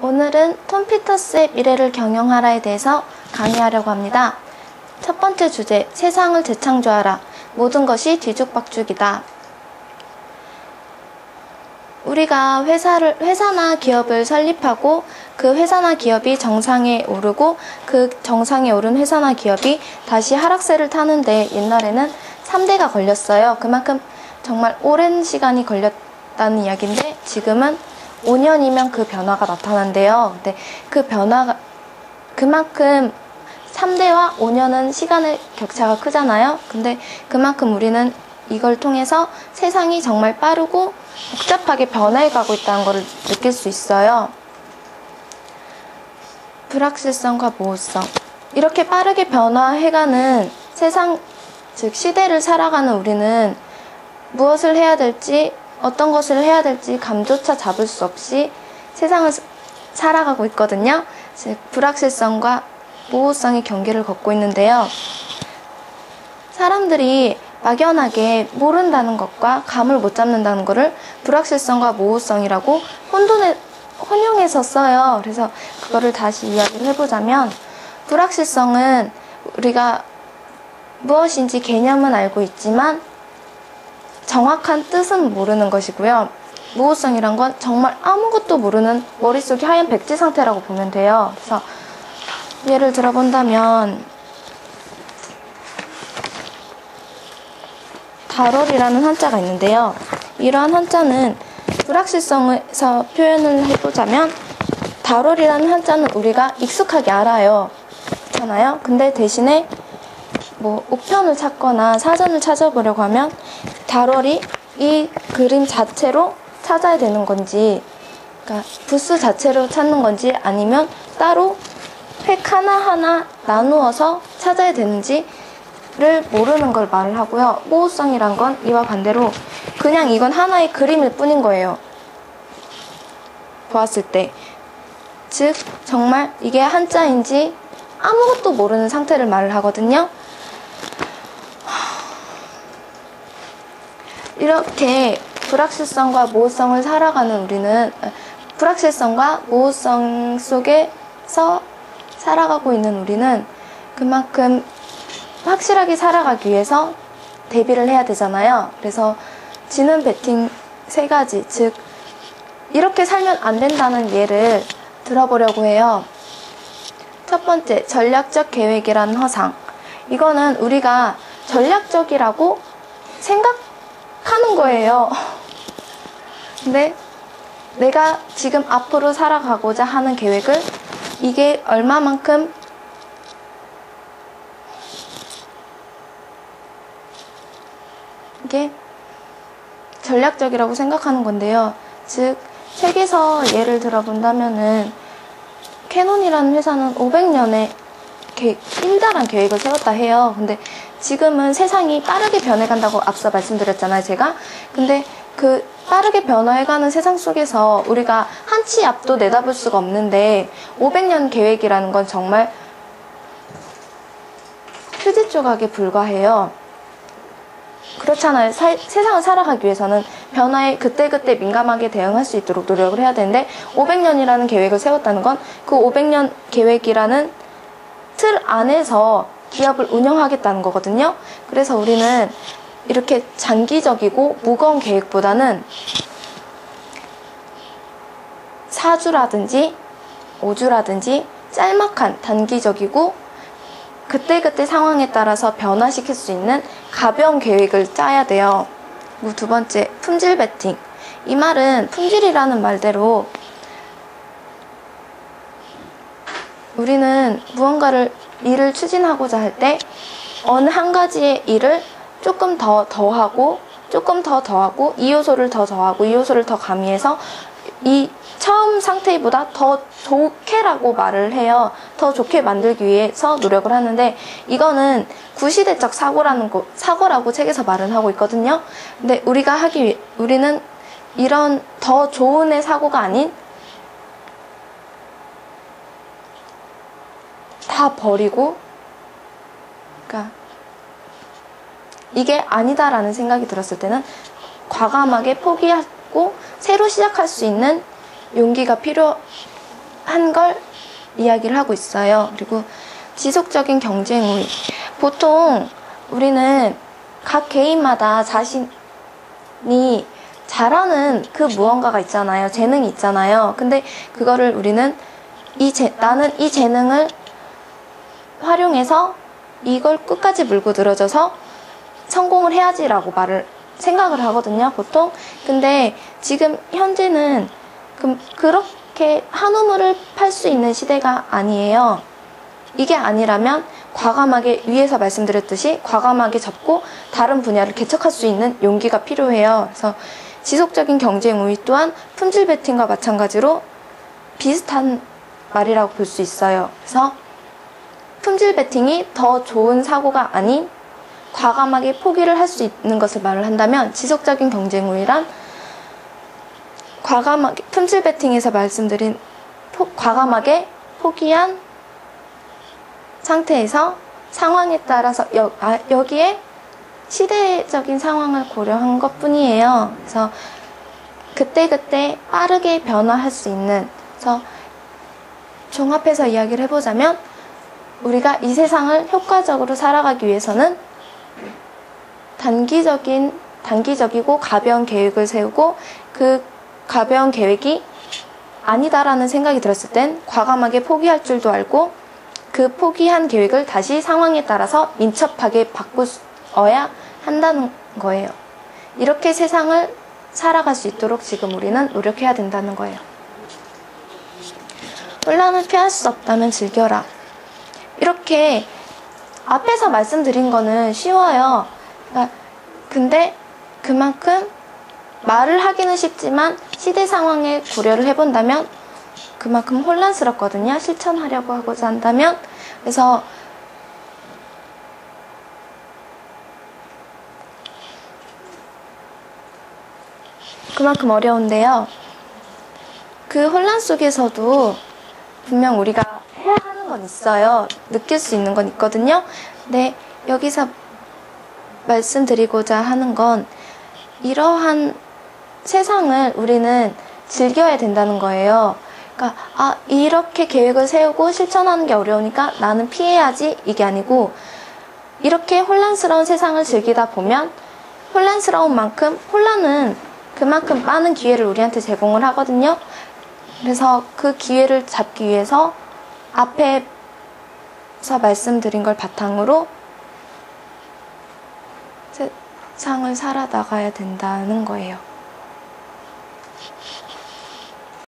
오늘은 톰 피터스의 미래를 경영하라에 대해서 강의하려고 합니다. 첫 번째 주제, 세상을 재창조하라. 모든 것이 뒤죽박죽이다. 우리가 회사나 기업을 설립하고 그 회사나 기업이 정상에 오르고 그 정상에 오른 회사나 기업이 다시 하락세를 타는데 옛날에는 3대가 걸렸어요. 그만큼 정말 오랜 시간이 걸렸다는 이야기인데 지금은 5년이면 그 변화가 나타난대요. 근데 그 변화가 그만큼 3대와 5년은 시간의 격차가 크잖아요. 근데 그만큼 우리는 이걸 통해서 세상이 정말 빠르고 복잡하게 변해가고 있다는 것을 느낄 수 있어요. 불확실성과 모호성. 이렇게 빠르게 변화해가는 세상, 즉 시대를 살아가는 우리는 무엇을 해야 될지, 어떤 것을 해야 될지 감조차 잡을 수 없이 세상을 살아가고 있거든요. 즉 불확실성과 모호성의 경계를 걷고 있는데요. 사람들이 막연하게 모른다는 것과 감을 못 잡는다는 것을 불확실성과 모호성이라고 혼용해서 써요. 그래서 그거를 다시 이야기를 해보자면, 불확실성은 우리가 무엇인지 개념은 알고 있지만 정확한 뜻은 모르는 것이고요. 모호성이란 건 정말 아무것도 모르는 머릿속이 하얀 백지 상태라고 보면 돼요. 그래서 예를 들어본다면 달월이라는 한자가 있는데요. 이러한 한자는 불확실성에서 표현을 해보자면, 달월이라는 한자는 우리가 익숙하게 알아요. 그렇잖아요. 근데 대신에 우편을 찾거나 사전을 찾아보려고 하면 달월이 이 그림 자체로 찾아야 되는 건지, 그러니까 부스 자체로 찾는 건지, 아니면 따로 획 하나하나 나누어서 찾아야 되는지를 모르는 걸 말을 하고요. 모호성이란 건 이와 반대로 그냥 이건 하나의 그림일 뿐인 거예요. 보았을 때. 즉 정말 이게 한자인지 아무것도 모르는 상태를 말을 하거든요. 이렇게 불확실성과 모호성을 살아가는 우리는, 불확실성과 모호성 속에서 살아가고 있는 우리는 그만큼 확실하게 살아가기 위해서 대비를 해야 되잖아요. 그래서 지능 배팅 3가지, 즉 이렇게 살면 안 된다는 예를 들어보려고 해요. 첫 번째, 전략적 계획이라는 허상. 이거는 우리가 전략적이라고 생각하는 거예요. 근데 내가 지금 앞으로 살아가고자 하는 계획을 이게 얼마만큼 이게 전략적이라고 생각하는 건데요. 즉 책에서 예를 들어본다면은 캐논이라는 회사는 500년의 일달한 계획을 세웠다 해요. 근데 지금은 세상이 빠르게 변해간다고 앞서 말씀드렸잖아요, 제가. 근데 그 빠르게 변화해가는 세상 속에서 우리가 한 치 앞도 내다볼 수가 없는데 500년 계획이라는 건 정말 휴지 조각에 불과해요. 그렇잖아요. 세상을 살아가기 위해서는 변화에 그때그때 민감하게 대응할 수 있도록 노력을 해야 되는데 500년이라는 계획을 세웠다는 건 그 500년 계획이라는 틀 안에서 기업을 운영하겠다는 거거든요. 그래서 우리는 이렇게 장기적이고 무거운 계획보다는 4주라든지 5주라든지 짤막한 단기적이고 그때그때 상황에 따라서 변화시킬 수 있는 가벼운 계획을 짜야 돼요. 그리고 두 번째, 품질 베팅. 이 말은 품질이라는 말대로 우리는 무언가를 일을 추진하고자 할 때 어느 한 가지의 일을 조금 더 더하고 조금 더 더하고 이 요소를 더 더하고 이 요소를 더 가미해서 이 처음 상태보다 더 좋게라고 말을 해요. 더 좋게 만들기 위해서 노력을 하는데 이거는 구시대적 사고라고 책에서 말은 하고 있거든요. 근데 우리는 이런 더 좋은의 사고가 아닌 다 버리고, 그러니까 이게 아니다라는 생각이 들었을 때는 과감하게 포기하고 새로 시작할 수 있는 용기가 한 걸 이야기를 하고 있어요. 그리고 지속적인 경쟁 우위. 보통 우리는 각 개인마다 자신이 잘하는 그 무언가가 있잖아요. 재능이 있잖아요. 근데 그거를 우리는 나는 이 재능을 활용해서 이걸 끝까지 물고 늘어져서 성공을 해야지라고 생각을 하거든요, 보통. 근데 지금 현재는 그렇게 한 우물을 팔 수 있는 시대가 아니에요. 이게 아니라면 과감하게, 위에서 말씀드렸듯이 과감하게 접고 다른 분야를 개척할 수 있는 용기가 필요해요. 그래서 지속적인 경쟁 우위 또한 품질 베팅과 마찬가지로 비슷한 말이라고 볼 수 있어요. 그래서 품질 베팅이 더 좋은 사고가 아닌 과감하게 포기를 할 수 있는 것을 말을 한다면, 지속적인 경쟁 우위란 과감하게, 품질 베팅에서 말씀드린 과감하게 포기한 상태에서 상황에 따라서 여기에 시대적인 상황을 고려한 것 뿐이에요. 그래서 그때그때 빠르게 변화할 수 있는, 그래서 종합해서 이야기를 해보자면 우리가 이 세상을 효과적으로 살아가기 위해서는 단기적이고 가벼운 계획을 세우고, 그 가벼운 계획이 아니다라는 생각이 들었을 땐 과감하게 포기할 줄도 알고, 그 포기한 계획을 다시 상황에 따라서 민첩하게 바꾸어야 한다는 거예요. 이렇게 세상을 살아갈 수 있도록 지금 우리는 노력해야 된다는 거예요. 혼란을 피할 수 없다면 즐겨라. 이렇게 앞에서 말씀드린 거는 쉬워요. 근데 그만큼 말을 하기는 쉽지만 시대 상황에 고려를 해본다면 그만큼 혼란스럽거든요. 실천하려고 하고자 한다면. 그래서 그만큼 어려운데요. 그 혼란 속에서도 분명 우리가 해야 하는 건 있어요. 느낄 수 있는 건 있거든요. 근데 여기서 말씀드리고자 하는 건, 이러한 세상을 우리는 즐겨야 된다는 거예요. 그러니까 이렇게 계획을 세우고 실천하는 게 어려우니까 나는 피해야지, 이게 아니고, 이렇게 혼란스러운 세상을 즐기다 보면 혼란스러운 만큼, 혼란은 그만큼 많은 기회를 우리한테 제공을 하거든요. 그래서 그 기회를 잡기 위해서 앞에서 말씀드린 걸 바탕으로 세상을 살아나가야 된다는 거예요.